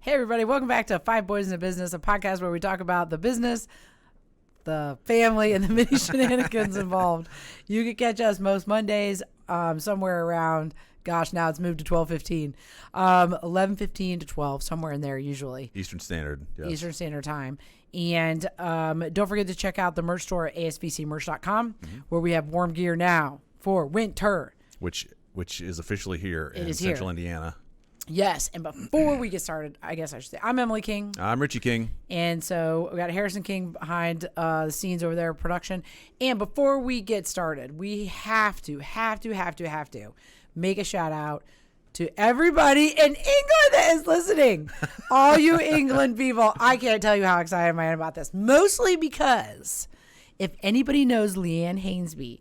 Hey, everybody. Welcome back to Five Boys in a Business, a podcast where we talk about the business, the family, and the many shenanigans involved. You can catch us most Mondays somewhere around, gosh, now it's moved to 12:15, 11:15 to 12, somewhere in there usually. Eastern Standard. Yes. Eastern Standard Time. And don't forget to check out the merch store at asvcmerch.com, where we have warm gear now for winter. Which is officially here in is Central here. Indiana. Yes, and before we get started, I guess I should say, I'm Emily King. I'm Richie King. And so we got Harrison King behind the scenes over there, production. And before we get started, we have to make a shout out to everybody in England that is listening. All you England people, I can't tell you how excited I am about this. Mostly because if anybody knows Leanne Hainsby,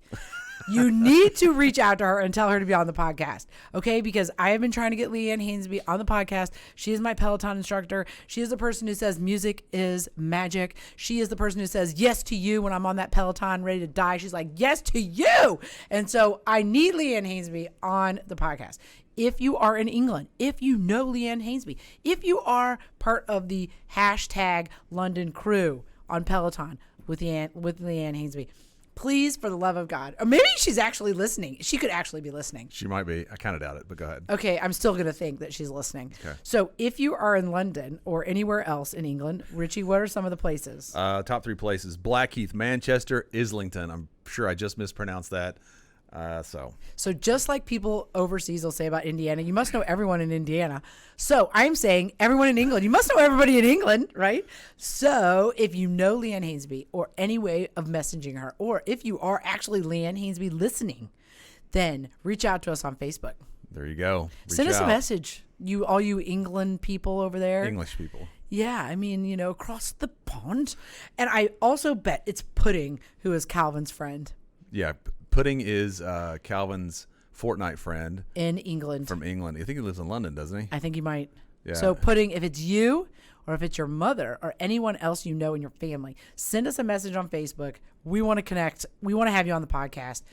you need to reach out to her and tell her to be on the podcast, okay? Because I have been trying to get Leanne Hainsby on the podcast. She is my Peloton instructor. She is the person who says music is magic. She is the person who says yes to you when I'm on that Peloton ready to die. She's like, yes to you. And so I need Leanne Hainsby on the podcast. If you are in England, if you know Leanne Hainsby, if you are part of the hashtag London crew on Peloton with Leanne Hainsby, please, for the love of God. Or maybe she's actually listening. She could actually be listening. She might be. I kind of doubt it, but go ahead. Okay, I'm still going to think that she's listening. Okay. So if you are in London or anywhere else in England, Richie, what are some of the places? Top three places: Blackheath, Manchester, Islington. I'm sure I just mispronounced that. So just like people overseas will say about Indiana, you must know everyone in Indiana. So I'm saying everyone in England, you must know everybody in England, right? So if you know Leanne Hainsby or any way of messaging her, or if you are actually Leanne Hainsby listening, then reach out to us on Facebook. There you go. Send us a message, all you England people over there. English people. Yeah, I mean, across the pond. And I also bet it's Pudding, who is Calvin's friend. Yeah, Pudding is Calvin's Fortnite friend in England. From England. I think he lives in London, doesn't he? I think he might. Yeah. So Pudding, if it's you or if it's your mother or anyone else you know in your family, send us a message on Facebook. We want to connect. We want to have you on the podcast.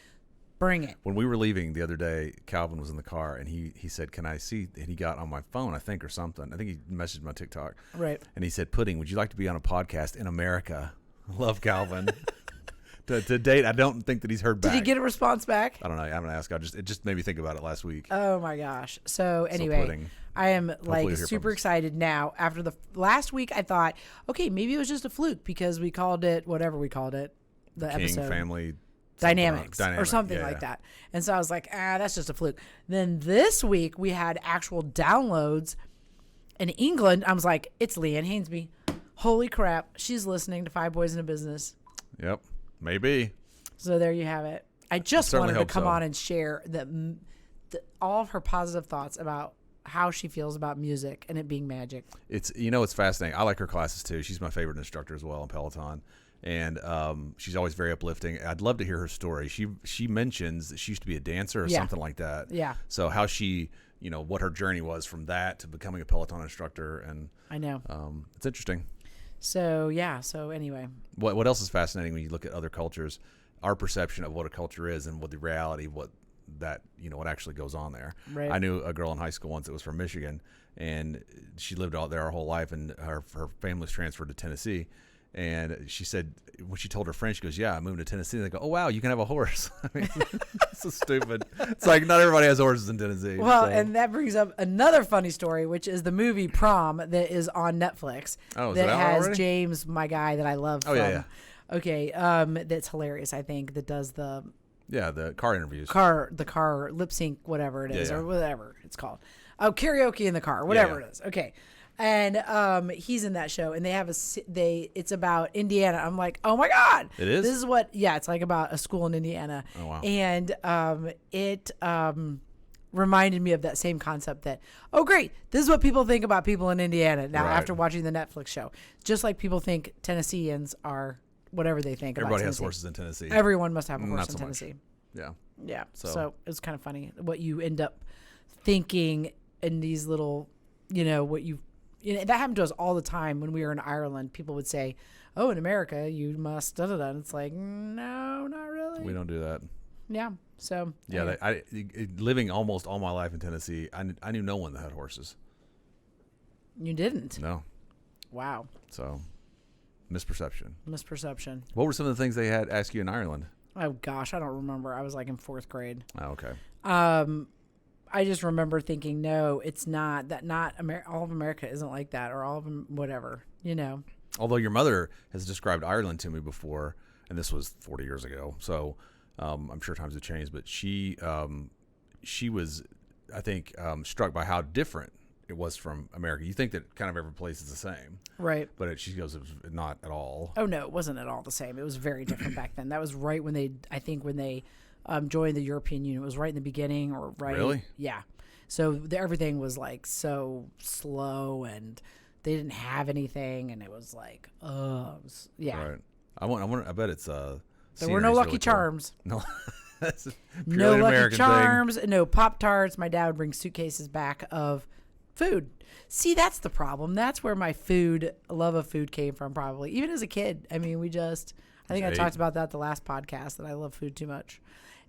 Bring it. When we were leaving the other day, Calvin was in the car and he said, "Can I see?" And he got on my phone, I think, or something. I think he messaged my TikTok. Right. And he said, "Pudding, would you like to be on a podcast in America?" Love Calvin. To date, I don't think that he's heard back. Did he get a response back? I don't know. I'm gonna ask. It just made me think about it last week. Oh my gosh. So anyway, I am like super excited now. After the last week, I thought, okay, maybe it was just a fluke because we called it whatever we called it, the King episode Family Dynamics or something like that. And so I was like, that's just a fluke. Then this week we had actual downloads in England. I was like, it's Leanne Hainsby. Holy crap, she's listening to Five Boys in a Business. Yep. Maybe. So there you have it. I just wanted to come on and share all of her positive thoughts about how she feels about music and it being magic. It's it's fascinating. I like her classes too. She's my favorite instructor as well in Peloton, and she's always very uplifting. I'd love to hear her story. She mentions that she used to be a dancer or something like that. Yeah. So how she, what her journey was from that to becoming a Peloton instructor, and I know it's interesting. So yeah. So anyway, what else is fascinating when you look at other cultures? Our perception of what a culture is and what the reality, what actually goes on there. Right. I knew a girl in high school once that was from Michigan, and she lived out there her whole life, and her family's transferred to Tennessee. And she said when she told her friends, she goes, "Yeah, I moved to Tennessee." And they go, "Oh wow, you can have a horse." I mean, it's so stupid. It's like not everybody has horses in Tennessee. Well, and that brings up another funny story, which is the movie Prom that is on Netflix. Oh, that has already? James, my guy that I love. Oh yeah. Okay, that's hilarious. I think that does the car interviews, the car lip sync, whatever it is, or whatever it's called. Oh, karaoke in the car, whatever it is. Okay. And he's in that show, and it's about Indiana. I'm like, oh my God, it is. This is it's like about a school in Indiana. Oh wow. And it reminded me of that same concept that, oh great, this is what people think about people in Indiana now after watching the Netflix show. Just like people think Tennesseans are whatever they think. Everybody about has horses in Tennessee. Everyone must have a horse Not so in Tennessee. Much. Yeah. Yeah. So it's kind of funny what you end up thinking in these little, that happened to us all the time when we were in Ireland. People would say, "Oh, in America, you must da da da." And it's like, no, not really. We don't do that. Yeah. So. Yeah, anyway. living almost all my life in Tennessee, I knew no one that had horses. You didn't? No. Wow. So, misperception. Misperception. What were some of the things they had ask you in Ireland? Oh gosh, I don't remember. I was like in 4th grade. Oh, okay. I just remember thinking, no, it's not that. Not all of America isn't like that, or all of them, whatever. You know. Although your mother has described Ireland to me before, and this was 40 years ago, so I'm sure times have changed. But she was, I think, struck by how different it was from America. You think that kind of every place is the same, right? But she goes, it was not at all. Oh no, it wasn't at all the same. It was very different back then. That was right when they, I think, when they joined the European Union. It was right in the beginning, or right? Really? Yeah. So everything was like so slow, and they didn't have anything, and it was like, yeah. Right. I bet it's there were no Lucky really Charms. Cool. No. That's No an Lucky American Charms. Thing. No Pop-Tarts. My dad would bring suitcases back of food. See, that's the problem. That's where my love of food came from, probably. Even as a kid. I mean, I think I talked about that the last podcast, that I love food too much.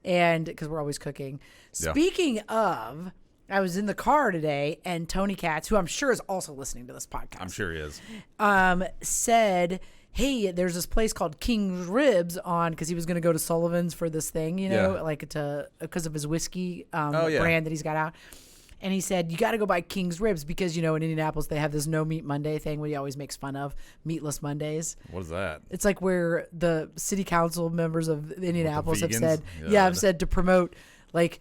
And because we're always cooking. Yeah. Speaking of, I was in the car today, and Tony Katz, who I'm sure is also listening to this podcast. I'm sure he is. Said, hey, there's this place called King's Ribs on, because he was going to go to Sullivan's for this thing, because of his whiskey brand that he's got out. And he said, you got to go buy King's Ribs because, in Indianapolis, they have this No Meat Monday thing where he always makes fun of, Meatless Mondays. What is that? It's like where the city council members of Indianapolis have said to promote, like,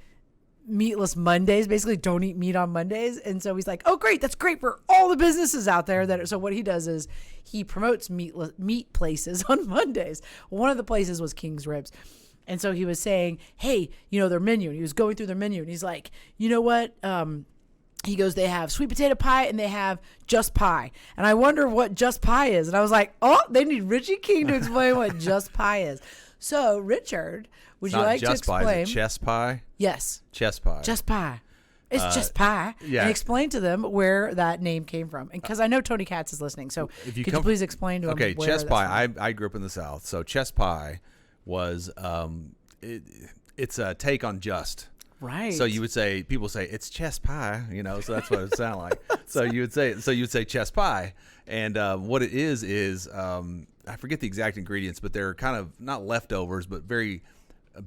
Meatless Mondays, basically don't eat meat on Mondays. And so he's like, oh, great. That's great for all the businesses out there. So what he does is he promotes meat places on Mondays. One of the places was King's Ribs. And so he was saying, hey, their menu. And he was going through their menu. And he's like, you know what? He goes, they have sweet potato pie and they have just pie. And I wonder what just pie is. And I was like, oh, they need Richie King to explain what just pie is. So, Richard, would you like to explain? Pie, is it chess pie? Yes. Chess pie. Just pie. It's just pie. Yeah. And explain to them where that name came from. And because I know Tony Katz is listening. So could you please explain to him where chess pie. I grew up in the South. So chess pie was it's a take on just. Right. So you would say, people say it's chess pie, so that's what it would sound like. So you'd say chess pie. And what it is I forget the exact ingredients, but they're kind of not leftovers, but very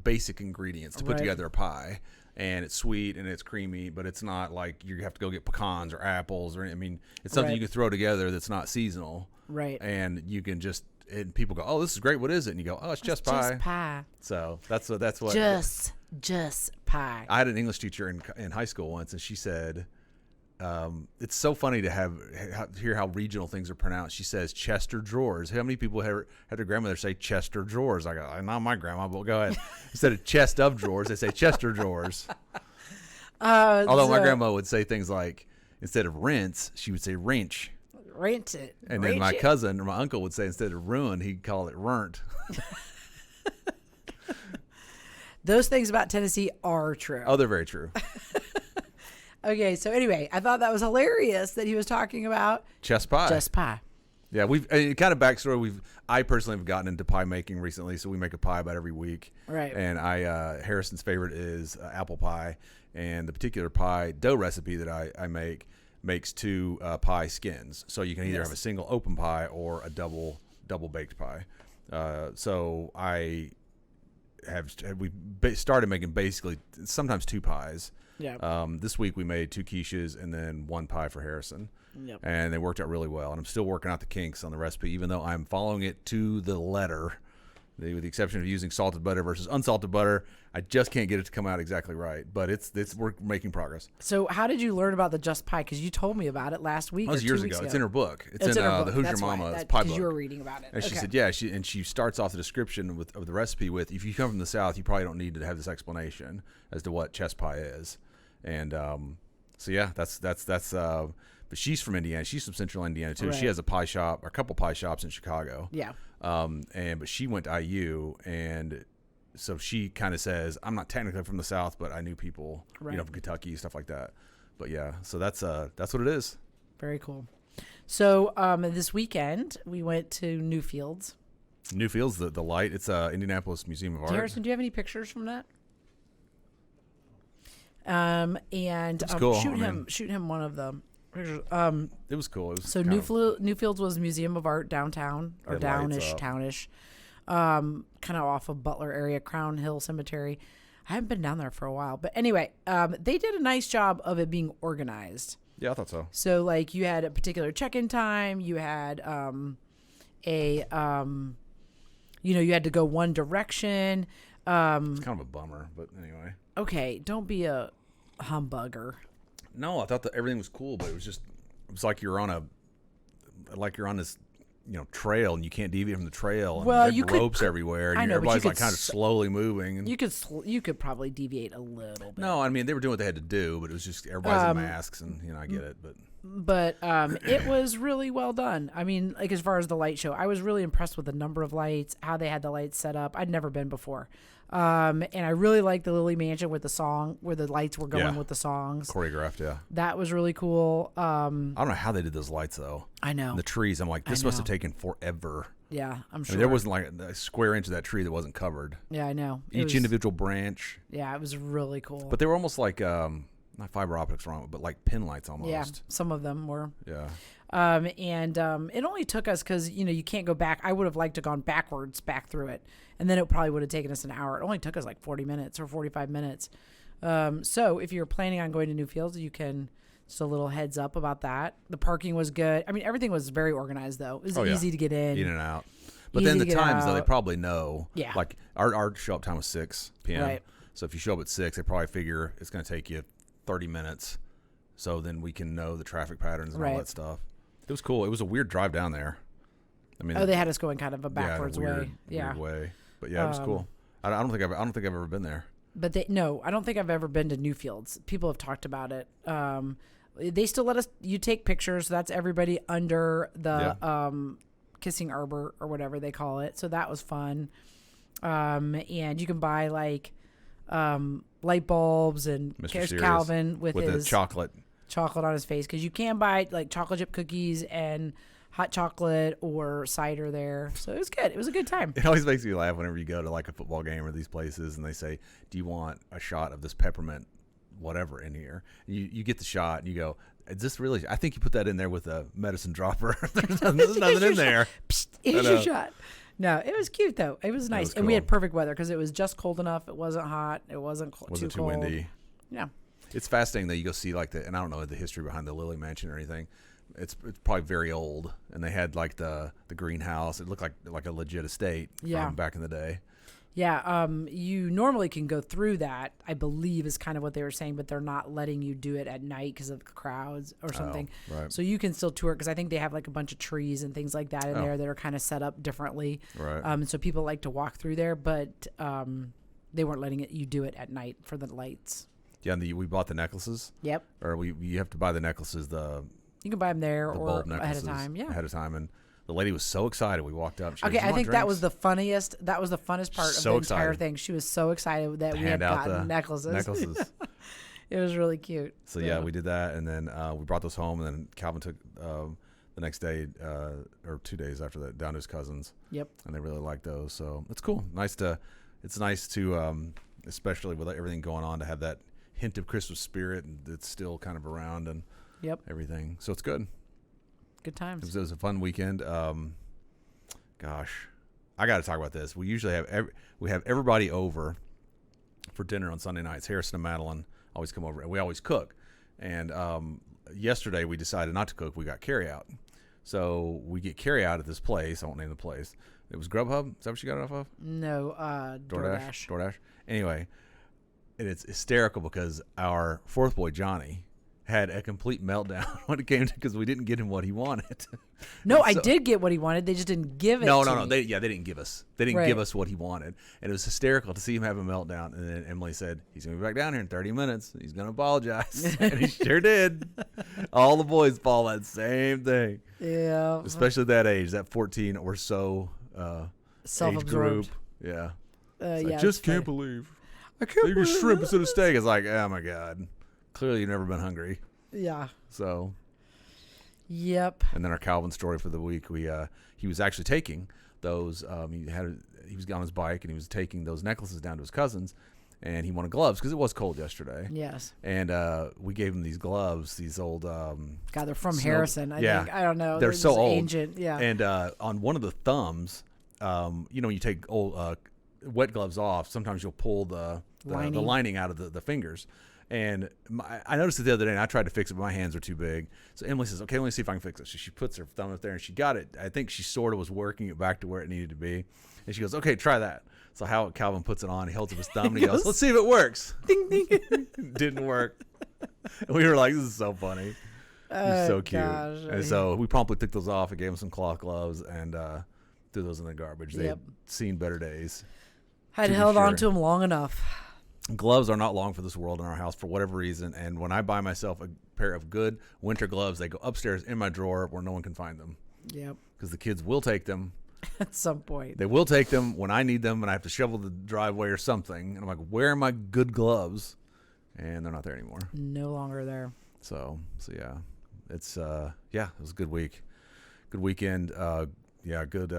basic ingredients to put together a pie. And it's sweet and it's creamy, but it's not like you have to go get pecans or apples it's something you can throw together that's not seasonal. Right. And you can and people go, oh, this is great. What is it? And you go, oh, it's just pie. Just pie. So that's what. Just pie. I had an English teacher in high school once, and she said, it's so funny to hear how regional things are pronounced. She says Chester drawers. How many people had their grandmother say Chester drawers? I go, not my grandma, but go ahead. Instead of chest of drawers, they say Chester drawers. Although my grandma would say things like, instead of rinse, she would say wrench. Rent it. And then my cousin or my uncle would say, instead of ruin, he'd call it rent. Those things about Tennessee are true. Oh, they're very true. Okay, so anyway, I thought that was hilarious that he was talking about chess pie. Just pie. Yeah, kind of backstory. I personally have gotten into pie making recently, so we make a pie about every week. Right. And Harrison's favorite is apple pie, and the particular pie dough recipe that I make makes two pie skins, so you can either have a single open pie or a double baked pie. So we started making basically sometimes two pies. Yeah. This week we made two quiches and then one pie for Harrison. Yep. And they worked out really well. And I'm still working out the kinks on the recipe, even though I'm following it to the letter. With the exception of using salted butter versus unsalted butter, I just can't get it to come out exactly right. But we're making progress. So how did you learn about the Just Pie? Because you told me about it last week. That was years ago. It's in her book. It's in her book. the Who's Your Mama pie book. Because you were reading about it. And she said, yeah. She starts off the description of the recipe with, if you come from the South, you probably don't need to have this explanation as to what chess pie is. And so yeah, that's. But she's from Indiana. She's from Central Indiana too. Right. She has a pie shop, or a couple pie shops in Chicago. Yeah. But she went to IU, and so she kind of says, I'm not technically from the South, but I knew people, from Kentucky, stuff like that. But yeah, so that's what it is. Very cool. So this weekend we went to Newfields. Newfields, the light. It's Indianapolis Museum of Art. Harrison, do you have any pictures from that? And cool. shoot him one of them. pictures. It was cool. It was So Newfields was Museum of Art downtown or Had lights downish, up. townish, kind of off of Butler area, Crown Hill Cemetery. I haven't been down there for a while, but anyway, they did a nice job of it being organized. Yeah, I thought so. So like you had a particular check-in time, you had you had to go one direction. It's kind of a bummer, but anyway. Okay, don't be a humbugger. No, I thought that everything was cool, but it was like you're on this, trail, and you can't deviate from the trail. And Well, you ropes everywhere, and I know, but everybody's you like could kind of slowly moving. And, You could probably deviate a little bit. no, I mean they were doing what they had to do, but it was just everybody's in masks, and I get it, but it was really well done. I mean, like as far as the light show, I was really impressed with the number of lights, how they had the lights set up. I'd never been before. And I really liked the Lily Mansion with the song, where the lights were going with the songs. choreographed. Yeah, That was really cool. I don't know how they did those lights though. I know. And the trees, I'm like, this must have taken forever. Yeah, I'm sure. I mean, there wasn't like a square inch of that tree that wasn't covered. Yeah, I know. Each individual branch. Yeah, it was really cool. But they were almost like not fiber optics wrong, but like pin lights almost. Yeah, some of them were. Yeah. It only took us because you can't go back. I would have liked to gone backwards back through it, and then it probably would have taken us an hour. It only took us like 40 minutes or 45 minutes. So if you're planning on going to Newfields, you can. Just a little heads up about that. The parking was good. I mean, everything was very organized though. It was easy to get in and out. But then the times though, they probably know. Yeah. Like our show up time was 6 p.m. Right. So if you show up at 6, they probably figure it's going to take you 30 minutes. So then we can know the traffic patterns and all that stuff. It was cool. It was a weird drive down there. I mean, they had us going kind of a backwards way. Yeah. Weird way. But yeah, it was cool. I don't think I've ever been there. But I don't think I've ever been to Newfields. People have talked about it. They still let us. You take pictures. So that's everybody under the kissing arbor or whatever they call it. So that was fun. And you can buy like light bulbs, and there's Calvin with his the chocolate on his face, because you can buy like chocolate chip cookies and hot chocolate or cider there. So it was good. It was a good time. It always makes me laugh whenever you go to like a football game or these places and they say, "Do you want a shot of this peppermint whatever in here?" And you get the shot and you go, "Is this really? I think you put that in there with a medicine dropper." There's nothing in there. Psst, here's your shot. No, it was cute though. It was nice, and we had perfect weather because it was just cold enough. It wasn't hot. It wasn't too cold. Windy. Yeah. It's fascinating that you go see like and I don't know the history behind the Lily Mansion or anything. It's probably very old, and they had like the greenhouse. It looked like a legit estate from back in the day. Yeah, you normally can go through that, I believe is kind of what they were saying, but they're not letting you do it at night because of crowds or something. Oh, right. So you can still tour it because I think they have like a bunch of trees and things like that in there that are kind of set up differently. Right. And so people like to walk through there, but they weren't letting you do it at night for the lights. Yeah, and we bought the necklaces. Yep. Or you have to buy the necklaces, you can buy them there or bulb ahead of time. Yeah. Ahead of time. And the lady was so excited. We walked up. Okay, I think that was the funniest. That was the funnest part of the entire thing. She was so excited that we had gotten necklaces. It was really cute. So yeah, we did that, and then we brought those home, and then Calvin took the next day or 2 days after that down to his cousins. Yep. And they really liked those. So it's cool. It's nice to, especially with everything going on, to have that hint of Christmas spirit, and it's still kind of around and everything. So it's good. Good times. It was a fun weekend. Gosh, I got to talk about this. We usually have everybody over for dinner on Sunday nights. Harrison and Madeline always come over, and we always cook. And yesterday we decided not to cook. We got carryout. So we get carryout at this place. I won't name the place. It was Grubhub. Is that what you got it off of? No, DoorDash. Anyway, and it's hysterical because our fourth boy Johnny had a complete meltdown when it came to, because we didn't get him what he wanted. No, I did get what he wanted. They just didn't give it. No. Me. They didn't give us. They didn't give us what he wanted, and it was hysterical to see him have a meltdown. And then Emily said, "He's gonna be back down here in 30 minutes. He's gonna apologize," and he sure did. All the boys fall that same thing. Yeah, especially that age, that 14 or so age group. Yeah. I just can't believe. I can't believe shrimp instead of steak. It's like, oh my god. Clearly, you've never been hungry. Yeah. So. Yep. And then our Calvin story for the week, he was actually taking those. He was on his bike and he was taking those necklaces down to his cousins, and he wanted gloves because it was cold yesterday. Yes. And we gave him these gloves, these old. God, they're from Harrison. I think. I don't know. They're so just old. Ancient. Yeah. And on one of the thumbs, when you take old wet gloves off, sometimes you'll pull the lining out of the fingers. And I noticed it the other day, and I tried to fix it, but my hands are too big. So Emily says, okay, let me see if I can fix it. So she puts her thumb up there, and she got it. I think she sort of was working it back to where it needed to be. And she goes, okay, try that. So Calvin puts it on. He holds up his thumb, and he goes, let's see if it works. Ding, ding. Didn't work. And we were like, this is so funny. He's so cute. Gosh. And so we promptly took those off and gave him some cloth gloves and threw those in the garbage. They had seen better days. I'd held on to them long enough. Gloves are not long for this world in our house for whatever reason. And when I buy myself a pair of good winter gloves, they go upstairs in my drawer where no one can find them. Yep. Because the kids will take them. At some point. They will take them when I need them and I have to shovel the driveway or something. And I'm like, where are my good gloves? And they're not there anymore. No longer there. So yeah. It's, it was a good week. Good weekend. Good.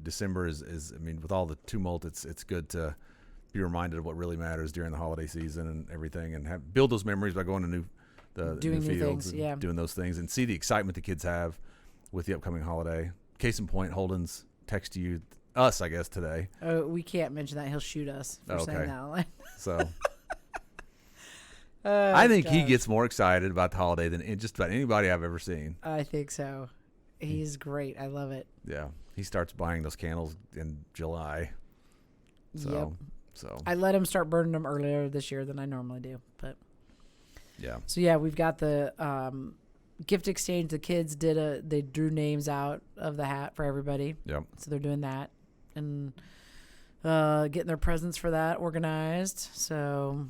December is, I mean, with all the tumult, it's good to be reminded of what really matters during the holiday season and everything, and build those memories by going to new fields, things, doing those things, and see the excitement the kids have with the upcoming holiday. Case in point, Holden's texted us, I guess, today. Oh, we can't mention that. He'll shoot us for saying that. So I think he gets more excited about the holiday than just about anybody I've ever seen. I think so. He's great. I love it. Yeah. He starts buying those candles in July. So I let him start burning them earlier this year than I normally do. But we've got the gift exchange. The kids they drew names out of the hat for everybody. Yep. So they're doing that and getting their presents for that organized. So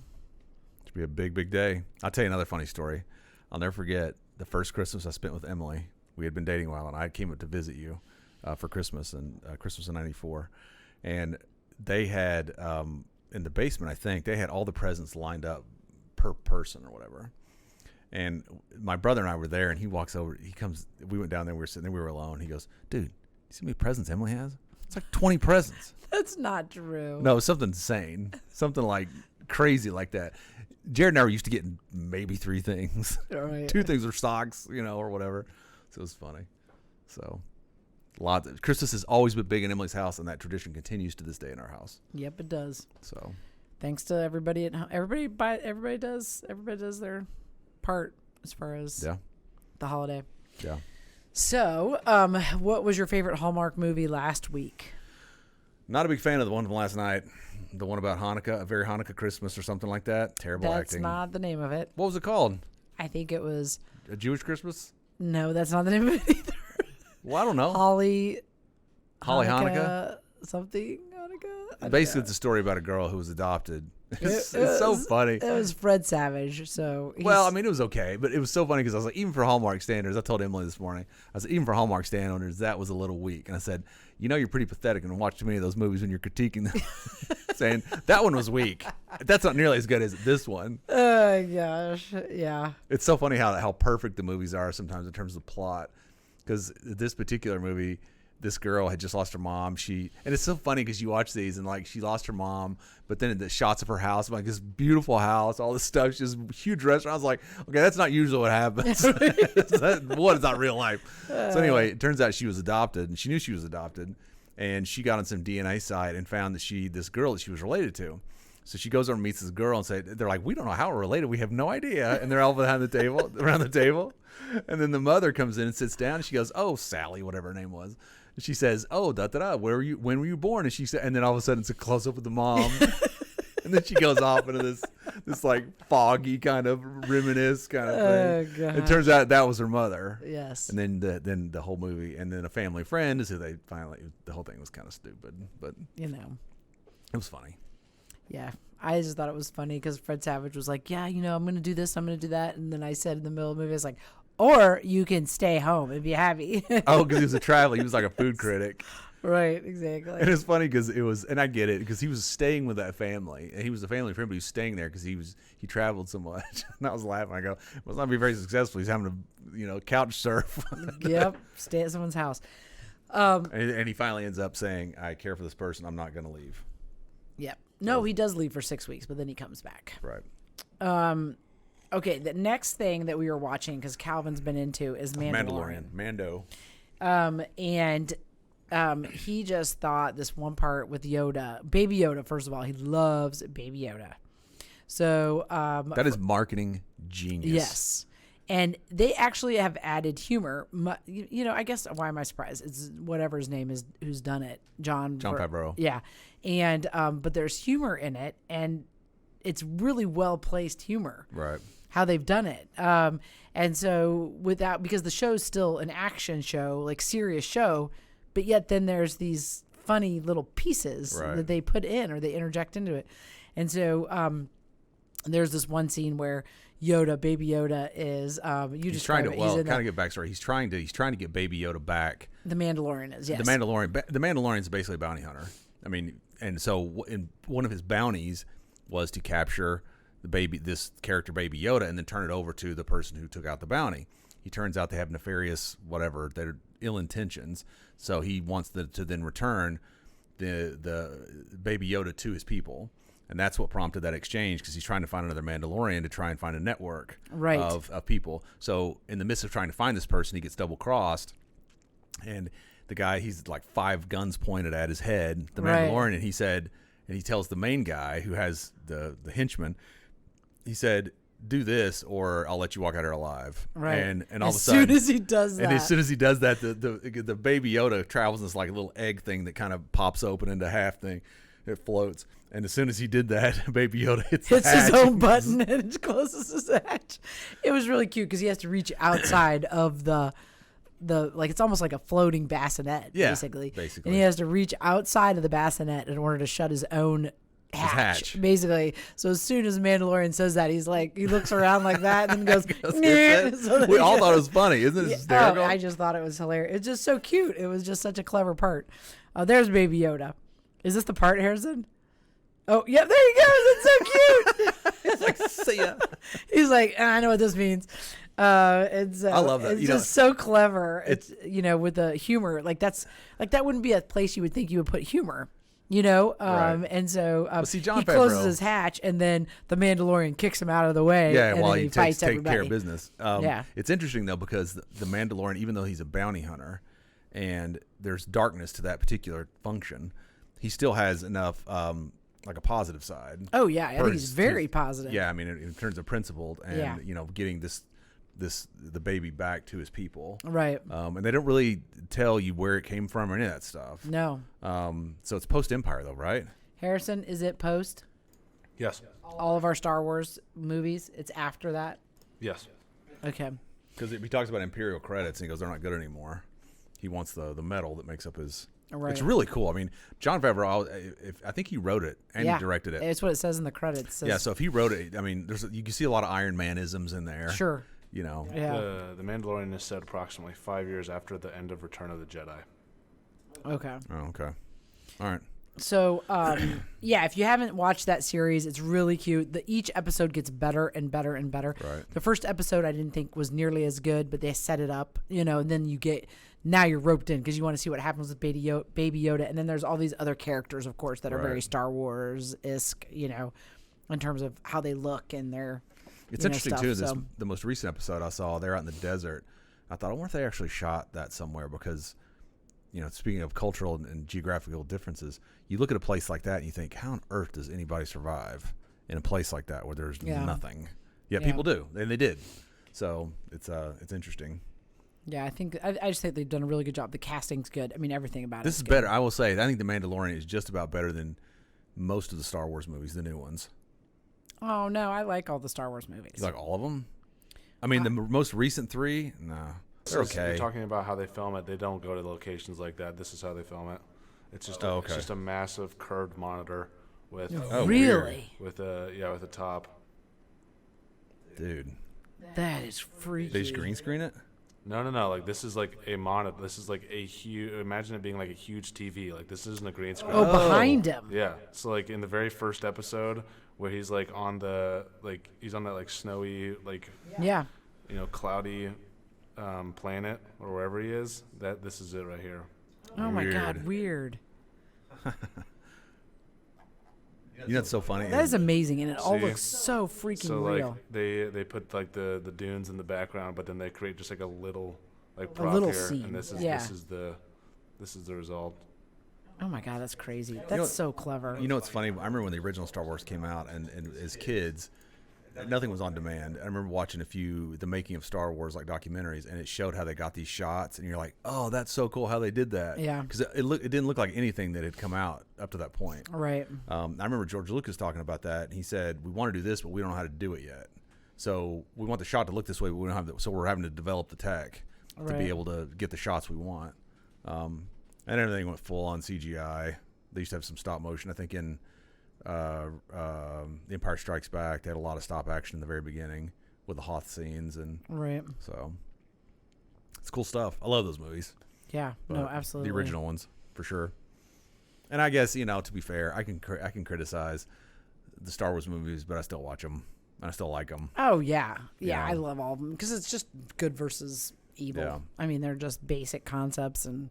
it'll be a big, big day. I'll tell you another funny story. I'll never forget the first Christmas I spent with Emily. We had been dating a while, and I came up to visit you for Christmas and Christmas in '94, and they had in the basement, I think they had all the presents lined up per person or whatever. And my brother and I were there, and he walks over. He comes. We went down there. We were sitting there. We were alone. He goes, "Dude, you see how many presents Emily has? It's like 20 presents." That's not true. No, something insane, something like crazy like that. Jared and I were used to getting maybe 3 things. Right. 2 things were socks, or whatever. So it was funny. So Christmas has always been big in Emily's house, and that tradition continues to this day in our house. Yep, it does. So thanks to everybody at home. Everybody does their part as far as the holiday. Yeah. So, what was your favorite Hallmark movie last week? Not a big fan of the one from last night. The one about Hanukkah, A Very Hanukkah Christmas or something like that. Terrible acting. That's not the name of it. What was it called? I think it was A Jewish Christmas? No, that's not the name of it either. Well, I don't know. Holly Hanukkah? Something Hanukkah? Basically, it's a story about a girl who was adopted. It's so funny. It was Fred Savage. So it was okay, but it was so funny because I was like, even for Hallmark standards, I told Emily this morning, I said, even for Hallmark standards, that was a little weak. And I said, you're pretty pathetic and watch too many of those movies when you're critiquing them. Saying that one was weak. That's not nearly as good as this one. Oh, gosh. Yeah. It's so funny how perfect the movies are sometimes in terms of plot. Because this particular movie, this girl had just lost her mom. And it's so funny because you watch these and like she lost her mom, but then the shots of her house, like this beautiful house, all this stuff, she's a huge restaurant. I was like, okay, that's not usually what happens. It's not real life. So anyway, it turns out she was adopted, and she knew she was adopted, and she got on some DNA site and found that this girl that she was related to. So she goes over and meets this girl and they're like, we don't know how we're related. We have no idea. And they're all around the table. And then the mother comes in and sits down and she goes, oh, Sally, whatever her name was. And she says, oh, when were you born? And she said, and then all of a sudden it's a close up of the mom. And then she goes off into this like foggy kind of reminisce kind of thing. Oh, God. It turns out that was her mother. Yes. And then the whole movie, and then a family friend is who they finally. The whole thing was kind of stupid, but it was funny. Yeah, I just thought it was funny because Fred Savage was like, yeah, I'm going to do this, I'm going to do that. And then I said in the middle of the movie, I was like, or you can stay home and be happy. Oh, because he was a traveler. He was like a food critic. Right, exactly. And it's funny because and I get it, because he was staying with that family. And he was a family friend, but he was staying there because he traveled so much. And I was laughing. I go, it must not be very successful. He's having to, couch surf. Yep, stay at someone's house. And he finally ends up saying, I care for this person. I'm not going to leave. Yep. No, he does leave for 6 weeks, but then he comes back. Right. Okay, the next thing that we were watching, because Calvin's been into, is Mandalorian. Mando. He just thought this one part with Yoda, Baby Yoda, first of all, he loves Baby Yoda. So that is marketing genius. Yes. And they actually have added humor. I guess, why am I surprised? It's whatever his name is who's done it. John Favreau. Yeah. And but there's humor in it, and it's really well-placed humor. Right. How they've done it. And so because the show's still an action show, like serious show, but yet then there's these funny little pieces that they put in or they interject into it. And so there's this one scene where Baby Yoda is he's trying to kind of get backstory. He's trying to get Baby Yoda back. The Mandalorian is, yes. The Mandalorian is basically a bounty hunter. I mean, and so one of his bounties was to capture this character Baby Yoda and then turn it over to the person who took out the bounty. He turns out they have nefarious whatever, they're ill intentions, so he wants to then return the Baby Yoda to his people, and that's what prompted that exchange, because he's trying to find another Mandalorian to try and find a network of people. So in the midst of trying to find this person, he gets double crossed, and the guy, he's like 5 guns pointed at his head, the Mandalorian, and he tells the main guy who has the henchman, he said, do this or I'll let you walk out here alive. Right. And all of a sudden, as soon as he does that, the Baby Yoda travels in this like little egg thing that kind of pops open into half thing. It floats. And as soon as he did that, Baby Yoda hits his own button and it closes his hatch. It was really cute because he has to reach outside of the like, it's almost like a floating bassinet, basically. And he has to reach outside of the bassinet in order to shut his own hatch, basically. So as soon as Mandalorian says that, he's like, he looks around like that and then goes, so we all thought it was funny. Isn't it hysterical? I just thought it was hilarious. It's just so cute. It was just such a clever part. There's Baby Yoda. Is this the part, Harrison? Oh, yeah, there he goes. It's so cute. He's like, see ya. He's like, I know what this means. I love that. It's just so clever. It's with the humor, that wouldn't be a place you would think you would put humor. And so see, John he closes Favreau, his hatch, and then the Mandalorian kicks him out of the way. Yeah, and while then he fights takes everybody. care of business. It's interesting though, because the Mandalorian, even though he's a bounty hunter, and there's darkness to that particular function, he still has enough like a positive side. Oh yeah, I think he's very positive. Yeah, I mean, in terms of principled and getting the baby back to his people. Right. And they don't really tell you where it came from or any of that stuff. No. So it's post-Empire though, right? Harrison, is it post? Yes. All of our Star Wars movies, it's after that? Yes. Okay. Because he talks about Imperial credits and he goes, they're not good anymore. He wants the medal that makes up his... Right. It's really cool. I mean, John Favreau, I think he wrote it and he directed it. It's what it says in the credits. Yeah, so if he wrote it, I mean, you can see a lot of Iron Man-isms in there. Sure. Yeah. The Mandalorian is set approximately 5 years after the end of Return of the Jedi. Okay. Oh, okay. All right. So, if you haven't watched that series, it's really cute. Each episode gets better and better and better. Right. The first episode I didn't think was nearly as good, but they set it up, and then now you're roped in because you want to see what happens with Baby Yoda. And then there's all these other characters, of course, that are very Star Wars-esque, in terms of how they look and their... It's interesting too. The most recent episode I saw, they're out in the desert. I thought, I wonder if they actually shot that somewhere because, speaking of cultural and geographical differences, you look at a place like that and you think, how on earth does anybody survive in a place like that where there's nothing? Yeah, people do, and they did. So it's interesting. Yeah, I just think they've done a really good job. The casting's good. I mean, everything about it. This is good. better. I will say, I think The Mandalorian is just about better than most of the Star Wars movies, the new ones. Oh, no, I like all the Star Wars movies. You like all of them? I mean, the most recent 3, no. They're okay. You're talking about how they film it. They don't go to locations like that. This is how they film it. It's just it's just a massive curved monitor with really with a top. Dude, that is freaky. They just green screen it? No. Like this is like a monitor. This is like a huge. Imagine it being like a huge TV. Like this isn't a green screen. Oh, behind him. Yeah. So like in the very first episode where he's like on that snowy cloudy planet or wherever he is. This is it right here. Oh my God, weird. You know, it's so funny. That is amazing, and it all See? looks so freaking real. Like they put like the dunes in the background, but then they create just like a little like prop little here, scene. and this is the result. Oh my god, that's crazy. That's so clever. You know, it's funny. I remember when the original Star Wars came out, and as kids, nothing was on demand. I remember watching the making of Star Wars like documentaries, and it showed how they got these shots, and you're like, oh, that's so cool how they did that. Yeah. Because it didn't look like anything that had come out up to that point. Right. I remember George Lucas talking about that, and he said, we want to do this, but we don't know how to do it yet. So we want the shot to look this way, but we don't have so we're having to develop the tech to be able to get the shots we want. And everything went full on CGI. They used to have some stop motion. I think in The Empire Strikes Back, they had a lot of stop action in the very beginning with the Hoth scenes, and so it's cool stuff. I love those movies. Yeah, no, absolutely. The original ones for sure. And I guess, to be fair, I can criticize the Star Wars movies, but I still watch them and I still like them. Oh yeah, I love all of them because it's just good versus evil. Yeah. I mean, they're just basic concepts and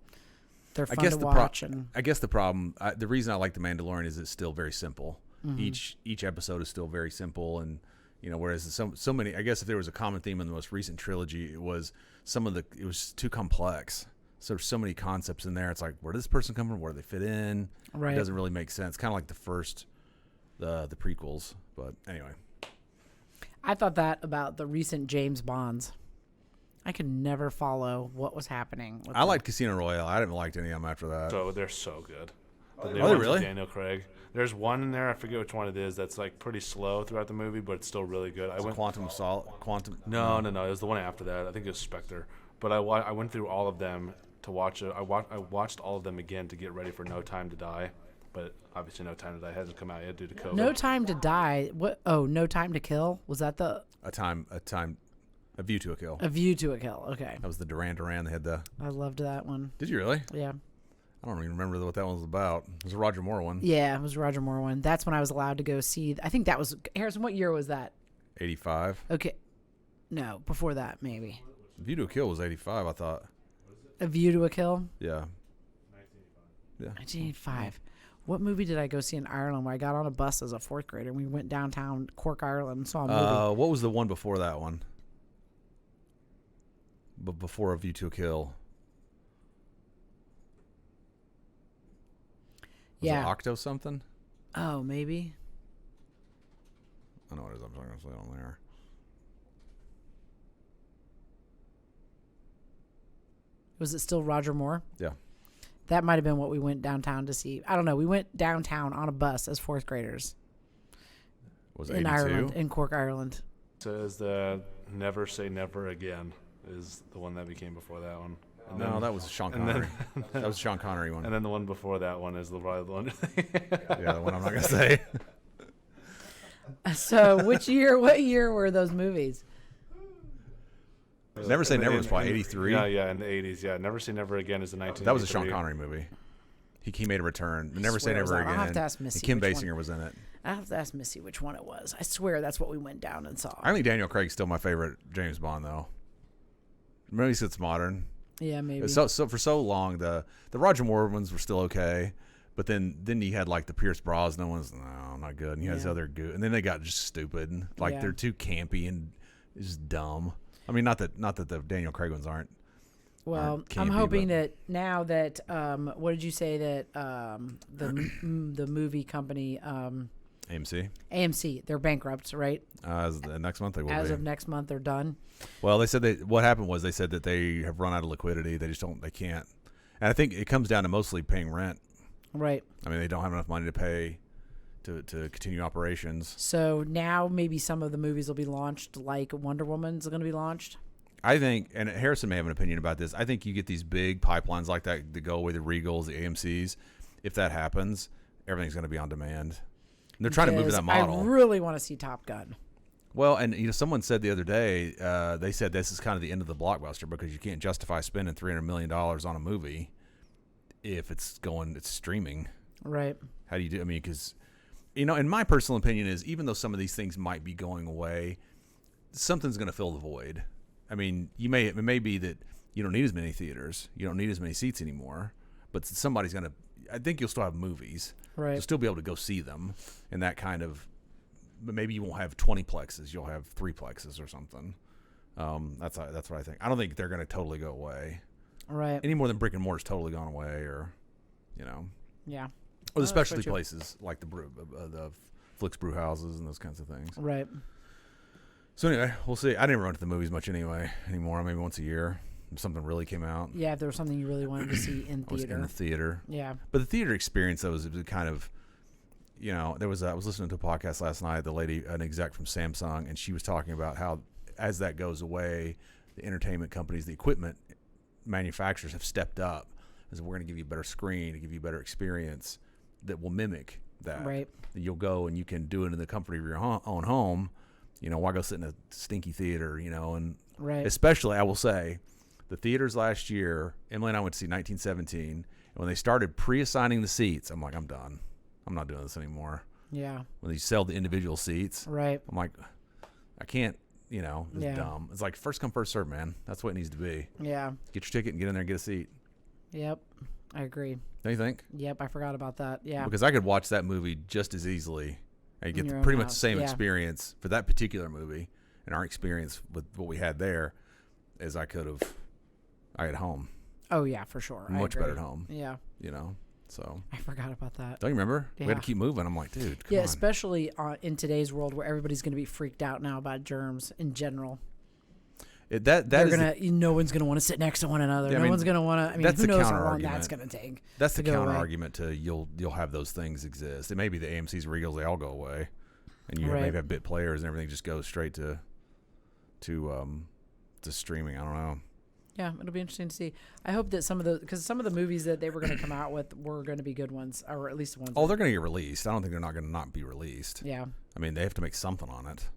they're fun to watch. I guess the problem, the reason I like The Mandalorian is it's still very simple. Mm-hmm. Each episode is still very simple, and whereas so many, I guess if there was a common theme in the most recent trilogy, it was it was too complex. So there's so many concepts in there. It's like, where does this person come from? Where do they fit in? Right. It doesn't really make sense. Kind of like the prequels. But anyway, I thought that about the recent James Bonds. I could never follow what was happening. I liked Casino Royale. I didn't like any of them after that. So they're so good. Are they really? Daniel Craig. There's one in there. I forget which one it is. That's like pretty slow throughout the movie, but it's still really good. Quantum. No. It was the one after that. I think it was Spectre. But I went through all of them to watch it. I watched all of them again to get ready for No Time to Die. But obviously, No Time to Die hasn't come out yet due to COVID. No Time to Die. What? Oh, No Time to Kill. Was that the A View to a Kill. A View to a Kill? Okay. That was the Duran Duran. They had the. I loved that one. Did you really? Yeah. I don't even remember what that one was about. It was a Roger Moore one. Yeah, it was a Roger Moore one. That's when I was allowed to go see. I think that was Harrison. What year was that? 85. Okay. No, before that maybe. A View to a Kill was 85. I thought. A View to a Kill. Yeah. 1985. What movie did I go see in Ireland where I got on a bus as a fourth grader and we went downtown Cork, Ireland and saw a movie? What was the one before that one? But before A View to a Kill. Was it Octo something? Oh, maybe. I know what it is. I'm talking about on there. Was it still Roger Moore? Yeah. That might have been what we went downtown to see. I don't know. We went downtown on a bus as fourth graders. Was it in 82? Ireland, in Cork, Ireland. It says that Never Say Never Again is the one that became before that one. And no, that was Sean Connery. That was a Sean Connery one. And then the one before that one is probably the one. Yeah, the one I'm not going to say. So what year were those movies? Never Say Never was probably 83. Yeah, in the 80s. Yeah, Never Say Never Again is the 1983. That was a Sean Connery movie. He made a return. Never Say Never Again. I'll have to ask Missy. And Kim Basinger was in it. I have to ask Missy which one it was. I swear that's what we went down and saw. I think Daniel Craig's still my favorite James Bond, though. Maybe it's modern. Yeah, maybe. So for so long, the Roger Moore ones were still okay, but then you had like the Pierce Brosnan ones. No, not good. And you had this other good, and then they got just stupid. Like they're too campy and just dumb. I mean, not that the Daniel Craig ones aren't. Well, campy, I'm hoping that now that what did you say that the movie company AMC they're bankrupt, right? Next month they will. As of next month, they're done. Well, they said what happened was they said that they have run out of liquidity. They can't. And I think it comes down to mostly paying rent. Right. I mean, they don't have enough money to pay to continue operations. So now maybe some of the movies will be launched, like Wonder Woman's going to be launched. I think, and Harrison may have an opinion about this, I think you get these big pipelines like that that go away, the Regals, the AMCs. If that happens, everything's going to be on demand. And they're trying to move to that model. I really want to see Top Gun. Well, and someone said the other day, they said this is kind of the end of the blockbuster because you can't justify spending $300 million on a movie if it's streaming. Right. How do you do? I mean, because, in my personal opinion is even though some of these things might be going away, something's going to fill the void. I mean, it may be that you don't need as many theaters, you don't need as many seats anymore, but somebody's going to. I think you'll still have movies. Right. You'll still be able to go see them, and that kind of. But maybe you won't have 20 plexes. You'll have 3 plexes or something. That's what I think. I don't think they're going to totally go away. Right. Any more than brick and mortar's totally gone away, or, Yeah. or the specialty places like the Flicks brew houses and those kinds of things. Right. So anyway, we'll see. I didn't run to the movies much anymore. Maybe once a year. If something really came out. Yeah, if there was something you really wanted to see in I was theater. in the theater. Yeah. But the theater experience, though, was kind of, I was listening to a podcast last night, an exec from Samsung, and she was talking about how as that goes away, the entertainment companies, the equipment manufacturers have stepped up. As we're going to give you a better screen, to give you a better experience that will mimic that. Right. You'll go and you can do it in the comfort of your own home. Why go sit in a stinky theater, and Right. especially, I will say, the theaters last year, Emily and I went to see 1917, and when they started pre-assigning the seats, I'm like, I'm done. I'm not doing this anymore. Yeah. When they sell the individual seats, Right. I'm like, I can't, it's dumb. It's like first come, first serve, man. That's what it needs to be. Yeah. Get your ticket and get in there and get a seat. Yep. I agree. Don't you think? Yep. I forgot about that. Yeah. Because I could watch that movie just as easily and get In your own pretty much the house. same Yeah. experience for that particular movie and our experience with what we had there as I could have at home. Oh yeah, for sure. Much I agree. better at home. Yeah. So I forgot about that. don't you remember? We had Yeah. to keep moving. I'm like, dude, come Yeah, on. especially in today's world where everybody's going to be freaked out now about germs in general. No one's going to want to sit next to one another. Yeah, No one's going to want to. I mean, that's who the knows how long counter-argument. that's going to take? That's the to go counter away. argument to you'll have those things exist. It may be the AMC's Regals, they all go away, and you Right. maybe have bit players and everything just goes straight to streaming. I don't know. Yeah, it'll be interesting to see. I hope that some of the movies that they were going to come out with were going to be good ones, or at least ones. Oh, they're going to get released. I don't think they're not going to not be released. Yeah. I mean, they have to make something on it.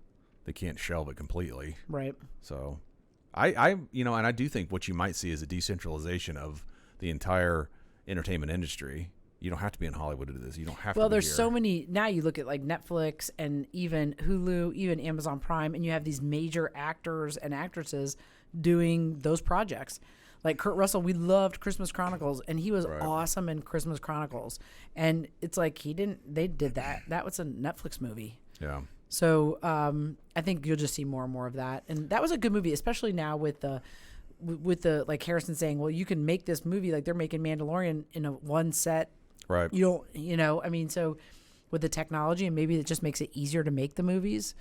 They can't shelve it completely. Right. So, and I do think what you might see is a decentralization of the entire entertainment industry. You don't have to be in Hollywood to do this. You don't have to. Well, be there's here. so many now. You look at like Netflix and even Hulu, even Amazon Prime, and you have these major actors and actresses doing those projects. Like Kurt Russell, we loved Christmas Chronicles, and he was Right. awesome in Christmas Chronicles. And it's like they did that. That was a Netflix movie. Yeah. So I think you'll just see more and more of that. And that was a good movie, especially now with the like Harrison saying, well, you can make this movie like they're making Mandalorian in a one set. Right. I mean, so with the technology, and maybe it just makes it easier to make the movies.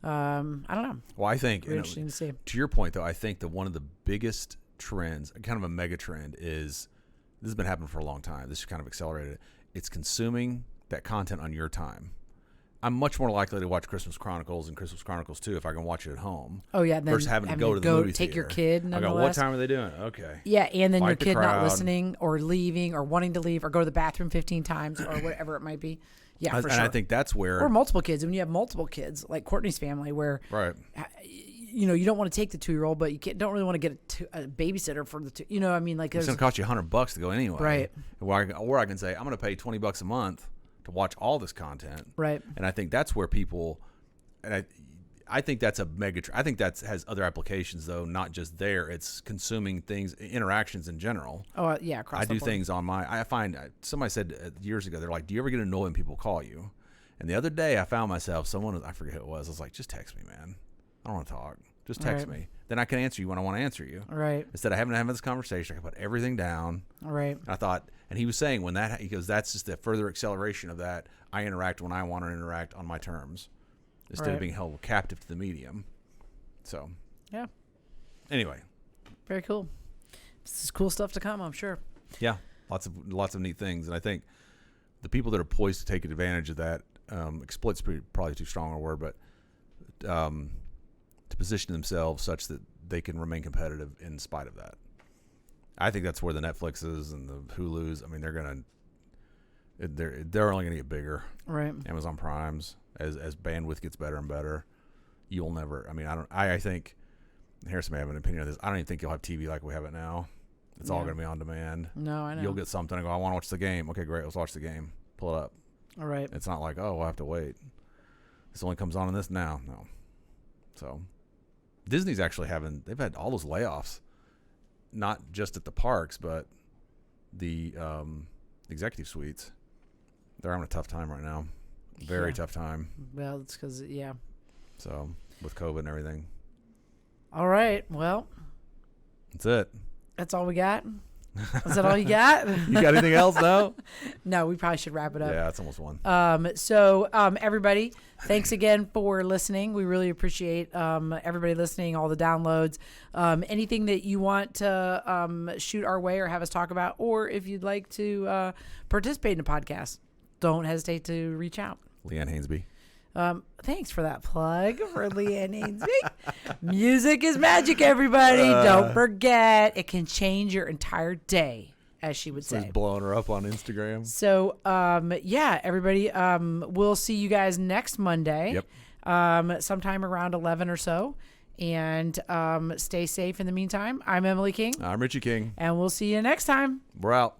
I don't know. Well, I think It'll be interesting to see. to your point, though, I think that one of the biggest trends, kind of a mega trend, is this has been happening for a long time. This kind of accelerated it. It's consuming that content on your time. I'm much more likely to watch Christmas Chronicles and Christmas Chronicles 2 if I can watch it at home. Oh yeah, then versus having to go to the movie take your theater. kid. I go, what time are they doing? Okay. Yeah, and then your Fight the kid not crowd. listening or leaving or wanting to leave or go to the bathroom 15 times or whatever it might be. Yeah, for and sure. I think that's where Or multiple kids. When you have multiple kids, like Courtney's family, where right. you don't want to take the 2-year-old, but you don't really want to get a babysitter for the 2. I mean, like It's going to cost you $100 to go anyway. Right. Or I can say I'm going to pay $20 a month to watch all this content. Right. And I think that's where people, and I think that's a mega. I think that has other applications though, not just there. It's consuming things, interactions in general. Oh yeah, across I the do board. things on I find somebody said years ago, they're like, "Do you ever get annoyed when people call you?" And the other day, I found myself I forget who it was. I was like, "Just text me, man. I don't want to talk. Just text Right. me. Then I can answer you when I want to answer you." Right. Instead of having to have this conversation, I can put everything down. Right. And I thought, and he was saying he goes, that's just a further acceleration of that. I interact when I want to interact on my terms, instead Right. of being held captive to the medium. So, Yeah. anyway, Very cool. This is cool stuff to come, I'm sure. yeah, lots of neat things, and I think the people that are poised to take advantage of that, exploit's probably too strong a word, but to position themselves such that they can remain competitive in spite of that. I think that's where the Netflixes and the Hulus. I mean, they're only gonna get bigger. Right. Amazon Primes, as bandwidth gets better and better, you'll never. I mean, I think Harrison may have an opinion on this. I don't even think you'll have TV like we have it now. It's all Yeah. going to be on demand. No, I know. You'll get something and go, I want to watch the game. Okay, great. Let's watch the game. Pull it up. All right. It's not like, oh, we'll have to wait. This only comes on in this now. No. So Disney's actually they've had all those layoffs, not just at the parks, but the executive suites. They're having a tough time right now. Very tough time. Well, it's because, So, with COVID and everything. All right. Well, That's it. that's all we got. Is that all you got? You got anything else now? No, we probably should wrap it up. Yeah, it's almost one. Everybody, thanks again for listening. We really appreciate everybody listening, all the downloads. Anything that you want to shoot our way or have us talk about, or if you'd like to participate in a podcast, don't hesitate to reach out. Leanne Hainsby. Thanks for that plug for Leanne Hainsby. Music is magic, everybody. Don't forget, it can change your entire day, as she would So say. he's blowing her up on Instagram. So, everybody, we'll see you guys next Monday. Yep. Sometime around 11 or so. And stay safe in the meantime. I'm Emily King. I'm Richie King. And we'll see you next time. We're out.